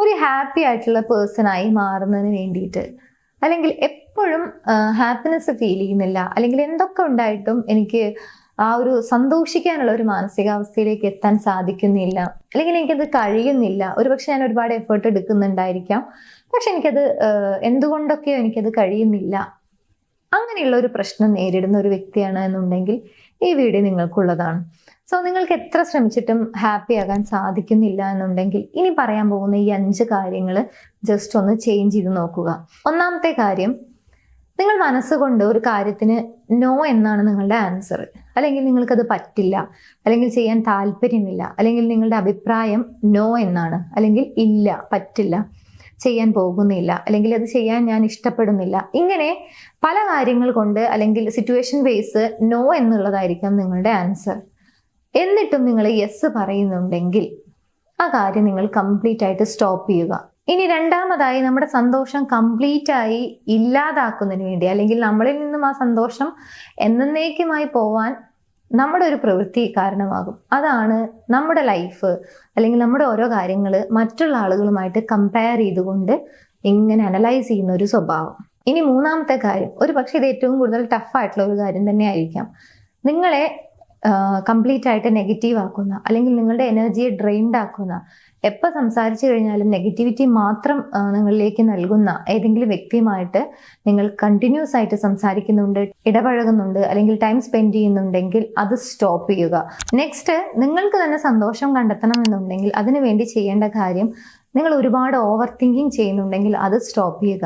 ഒരു ഹാപ്പി ആയിട്ടുള്ള പേഴ്സണായി മാറുന്നതിന് വേണ്ടിയിട്ട്, അല്ലെങ്കിൽ എപ്പോഴും ഹാപ്പിനെസ് ഫീൽ ചെയ്യുന്നില്ല, അല്ലെങ്കിൽ എന്തൊക്കെ ഉണ്ടായിട്ടും എനിക്ക് ആ ഒരു സന്തോഷിക്കാനുള്ള ഒരു മാനസികാവസ്ഥയിലേക്ക് എത്താൻ സാധിക്കുന്നില്ല, അല്ലെങ്കിൽ എനിക്കത് കഴിയുന്നില്ല. ഒരുപക്ഷെ ഞാൻ ഒരുപാട് എഫേർട്ട് എടുക്കുന്നുണ്ടായിരിക്കാം, പക്ഷെ എനിക്കത് എന്തുകൊണ്ടൊക്കെയോ എനിക്കത് കഴിയുന്നില്ല. അങ്ങനെയുള്ള ഒരു പ്രശ്നം നേരിടുന്ന ഒരു വ്യക്തിയാണ് എന്നുണ്ടെങ്കിൽ ഈ വീഡിയോ നിങ്ങൾക്കുള്ളതാണ്. സോ നിങ്ങൾക്ക് എത്ര ശ്രമിച്ചിട്ടും ഹാപ്പി ആകാൻ സാധിക്കുന്നില്ല എന്നുണ്ടെങ്കിൽ ഇനി പറയാൻ പോകുന്ന ഈ 5 കാര്യങ്ങൾ ജസ്റ്റ് ഒന്ന് ചേഞ്ച് ചെയ്ത് നോക്കുക. ഒന്നാമത്തെ കാര്യം, നിങ്ങൾ മനസ്സുകൊണ്ട് ഒരു കാര്യത്തിന് നോ എന്നാണ് നിങ്ങളുടെ ആൻസർ, അല്ലെങ്കിൽ നിങ്ങൾക്കത് പറ്റില്ല, അല്ലെങ്കിൽ ചെയ്യാൻ താല്പര്യമില്ല, അല്ലെങ്കിൽ നിങ്ങളുടെ അഭിപ്രായം നോ എന്നാണ്, അല്ലെങ്കിൽ ഇല്ല, പറ്റില്ല, ചെയ്യാൻ പോകുന്നില്ല, അല്ലെങ്കിൽ അത് ചെയ്യാൻ ഞാൻ ഇഷ്ടപ്പെടുന്നില്ല. ഇങ്ങനെ പല കാര്യങ്ങൾ കൊണ്ട് അല്ലെങ്കിൽ സിറ്റുവേഷൻ ബേസ് നോ എന്നുള്ളതായിരിക്കാം നിങ്ങളുടെ ആൻസർ. എന്നിട്ടും നിങ്ങൾ യെസ് പറയുന്നുണ്ടെങ്കിൽ ആ കാര്യം നിങ്ങൾ കംപ്ലീറ്റ് ആയിട്ട് സ്റ്റോപ്പ് ചെയ്യുക. ഇനി രണ്ടാമതായി, നമ്മുടെ സന്തോഷം കംപ്ലീറ്റ് ആയി ഇല്ലാതാക്കുന്നതിന് വേണ്ടി, അല്ലെങ്കിൽ നമ്മളിൽ നിന്നും ആ സന്തോഷം എന്നേക്കുമായി പോവാൻ നമ്മുടെ ഒരു പ്രവൃത്തി കാരണമാകും. അതാണ് നമ്മുടെ ലൈഫ്, അല്ലെങ്കിൽ നമ്മുടെ ഓരോ കാര്യങ്ങൾ മറ്റുള്ള ആളുകളുമായിട്ട് കമ്പയർ ചെയ്തുകൊണ്ട് ഇങ്ങനെ അനലൈസ് ചെയ്യുന്ന ഒരു സ്വഭാവം. ഇനി മൂന്നാമത്തെ കാര്യം, ഒരു പക്ഷേ ഇത് ഏറ്റവും കൂടുതൽ ടഫായിട്ടുള്ള ഒരു കാര്യം തന്നെ ആയിരിക്കാം. നിങ്ങളെ കംപ്ലീറ്റ് ആയിട്ട് നെഗറ്റീവ് ആക്കുന്ന, അല്ലെങ്കിൽ നിങ്ങളുടെ എനർജിയെ ഡ്രെയിൻഡ് ആക്കുന്ന, എപ്പോൾ സംസാരിച്ചു കഴിഞ്ഞാലും നെഗറ്റിവിറ്റി മാത്രം നിങ്ങളിലേക്ക് നൽകുന്ന ഏതെങ്കിലും വ്യക്തിയുമായിട്ട് നിങ്ങൾ കണ്ടിന്യൂസ് ആയിട്ട് സംസാരിക്കുന്നുണ്ട്, ഇടപഴകുന്നുണ്ട്, അല്ലെങ്കിൽ ടൈം സ്പെൻഡ് ചെയ്യുന്നുണ്ടെങ്കിൽ അത് സ്റ്റോപ്പ് ചെയ്യുക. നെക്സ്റ്റ്, നിങ്ങൾക്ക് തന്നെ സന്തോഷം കണ്ടെത്തണം എന്നുണ്ടെങ്കിൽ അതിനു വേണ്ടി ചെയ്യേണ്ട കാര്യം, നിങ്ങൾ ഒരുപാട് ഓവർ തിങ്കിങ് ചെയ്യുന്നുണ്ടെങ്കിൽ അത് സ്റ്റോപ്പ് ചെയ്യുക.